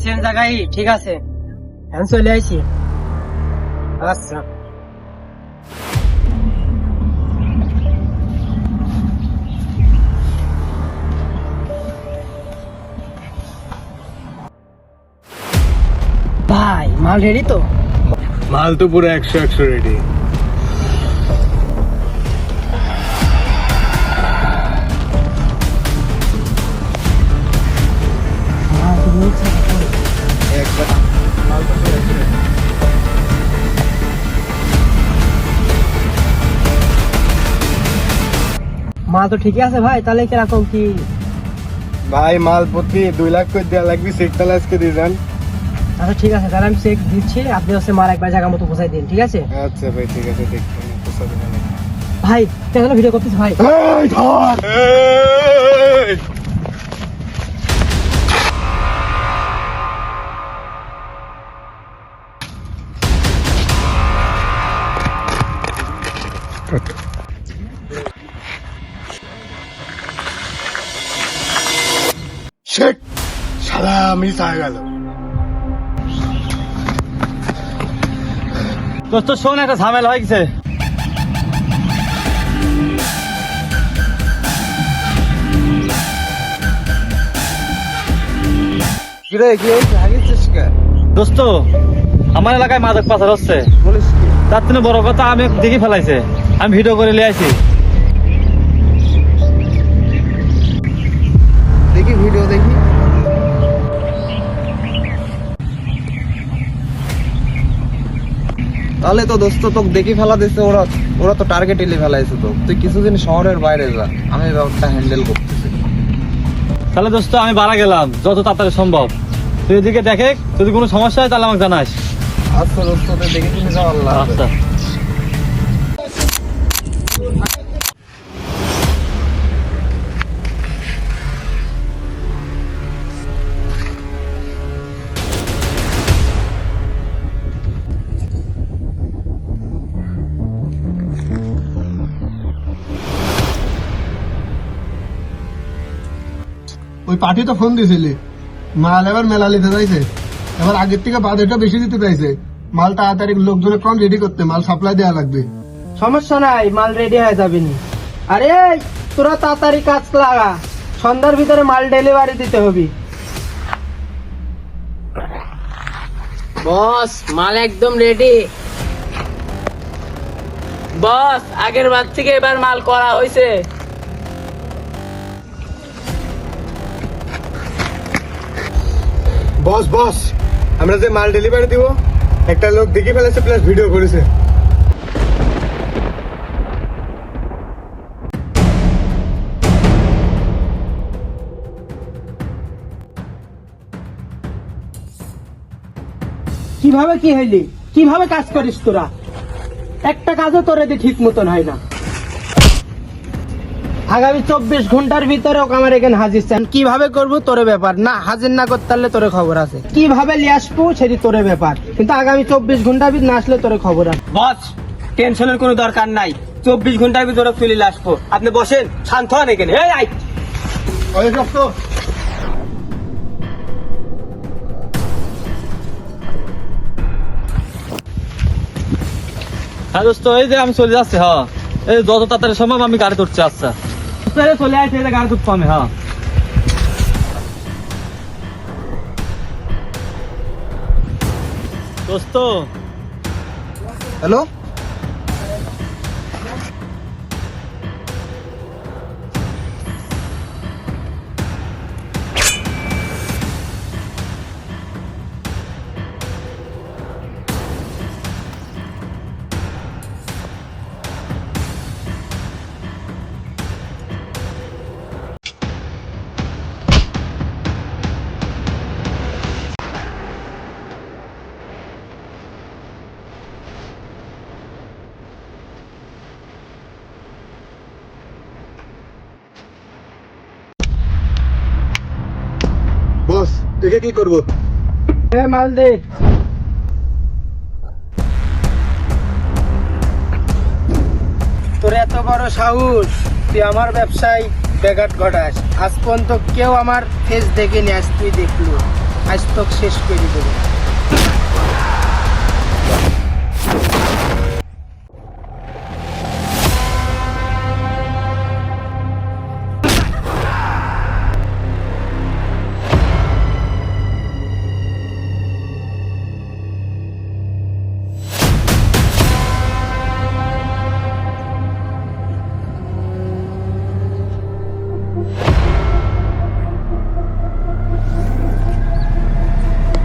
Same জায়গায়, ঠিক আছে এখন চলে আইছি। আচ্ছা ভাই, মাল রেডি তো? মাল তো পুরো 100 রেডি। মাল তো ঠিকই আছে ভাই, তাহলে কিরকম কি? ভাই মাল প্রতি 2 লাখ করে দেওয়া লাগবে, চেকটা আজকে দিয়ে যান। আচ্ছা ঠিক আছে, তাহলে আমি চেক দিচ্ছি, আপনি হচ্ছে মাল একবার জায়গা মতো পৌঁছাই দিন, ঠিক আছে? আচ্ছা ভাই ঠিক আছে, দেখবেন ভাই কেন ভিডিও করতেছ ভাই? শেট সাদা মিস হয়ে গেল। দোস্ত শোন, একটা ঝামেলা হয়ে গেছে। কিরে কি হয়েছে, হাগিছিস কে? দোস্ত আমার এলাকায় মাদক পাচার হচ্ছে, বলিস কি? তার থেকে বড় কথা আমি দেখে ফেলাইছে, আমি ভিডিও করে নিয়ে আসি। দেখি ভিডিও দেখি। তাহলে তো দোস্ত তোকে দেখি ফেলা দিচ্ছে, ওরা তো টার্গেট এলে ফেলাইছে তো। তুই কিছুদিন শহরের বাইরে যা, আমি ব্যাপারটা হ্যান্ডেল করতেছি। তাহলে দোস্ত আমি বাড়া গেলাম, যত তাড়াতাড়ি সম্ভব। তুই এদিকে দেখে, যদি কোনো সমস্যা হয় তাহলে আমাকে জানাস। আচ্ছা দোস্ত, তোদের দেখে শুনে যাও। আল্লাহ হাফেজ। আচ্ছা। ওই পার্টি তো ফোন দিয়েছিলি, মাল এবার মেলা নিতে চাইছে, এবার আগের থেকে বাজেটটা বেশি দিতে চাইছে। মাল তাড়াতাড়ি লোকজনের কম রেডি করতে, মাল সাপ্লাই দেওয়া লাগবে। সমস্যা নাই, মাল রেডি হয়ে যাবে নি। আরে তোরা তাড়াতাড়ি কাজ লাগা, সন্ধ্যার ভিতরে মাল ডেলিভারি দিতে হবে। বস মাল একদম রেডি। বস আগের বার থেকে এবার মাল করা হয়েছে। বস বস, আমরা যে মাল ডেলিভারি দিব, একটা লোক দেখে ফেলেছে প্লাস ভিডিও করেছে। কিভাবে কি হইলি? কিভাবে কাজ করিস তোরা? একটা কাজও তোর এতে ঠিক মতন হয় না। আগামী 24 ঘন্টার ভিতরে ওকে আমার এখানে হাজির চান। কিভাবে করবো তোর ব্যাপার, না হাজির না করতে পারলে তোর খবর আছে। কিভাবে নিয়ে আসবো সেটি তোর ব্যাপার, কিন্তু আগামী 24 ঘন্টার ভিতরে না আসলে তোর খবর আছে। বস টেনশনের কোনো দরকার নাই, 24 ঘন্টার ভিতরে তুলে আসবো। আপনি বসেন, শান্ত হন এখানে। এই আই ওই দোস্ত, হ্যাঁ দোস্ত, এই যে আমি চলে যাচ্ছি। হ্যাঁ, এই যত তাড়াতাড়ি সম্ভব আমি গাড়ি তুলছি। আচ্ছা চলে আসছে, এই যে গাড়ি তুলবো আমি। হ্যাঁ দোস্ত। হ্যালো, বস দেখে কি করবো? মাল দে। তোর এত বড় সাহস, তুই আমার ব্যবসায় ব্যাঘাত ঘটাস। আজ পর্যন্ত কেউ আমার ফেস দেখে নি, আজ তুই দেখলো। আজ তোকে শেষ করে দেবো।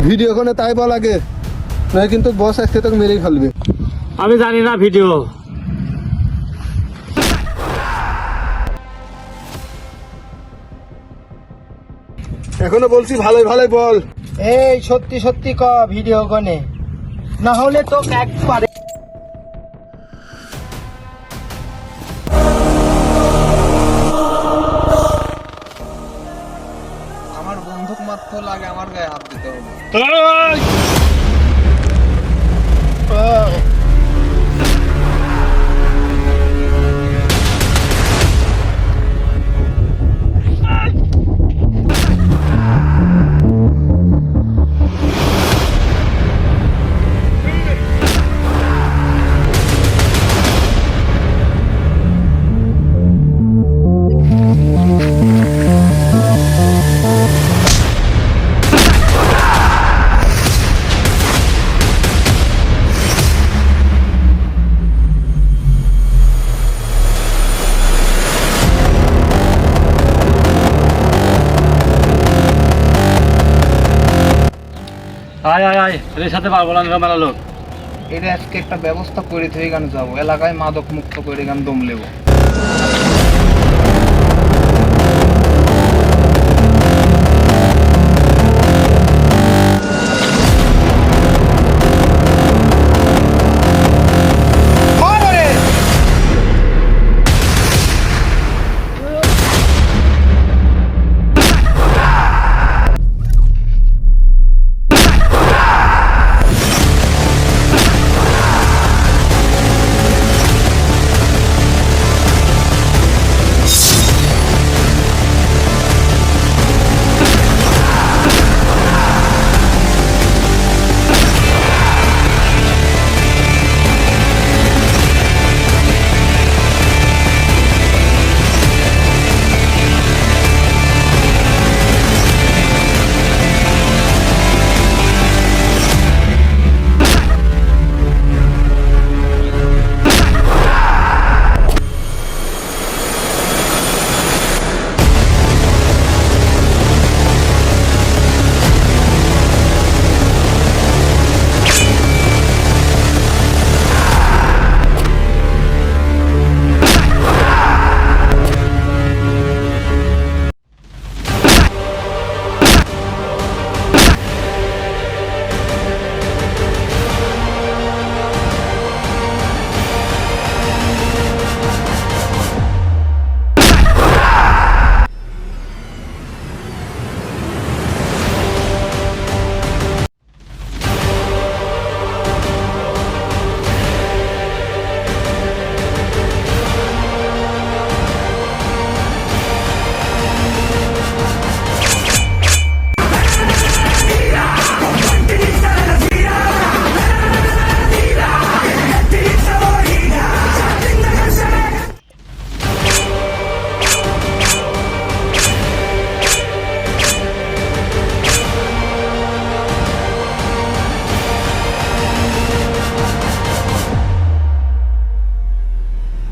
ভিডিও কোনে তাই বল আগে, নয় কিন্তু বস আজকে তোকে মেরেই ফেলবে। আমি জানি না ভিডিও। এখনো বলছি ভালোই ভালোই বল। এই সত্যি সত্যি ক ভিডিও গনে, না হলে তো একবারে আমার বন্দুক মারতে লাগে, আমার গায়ে হাত দিতে হবে। আয় আয় আয়, এর সাথে পারবো না মেলা লোক। এটা আজকে একটা ব্যবস্থা করে থেকে গান যাবো, এলাকায় মাদক মুক্ত করে গান দম লেবো।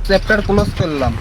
চ্যাপ্টার ক্লোজ করলাম।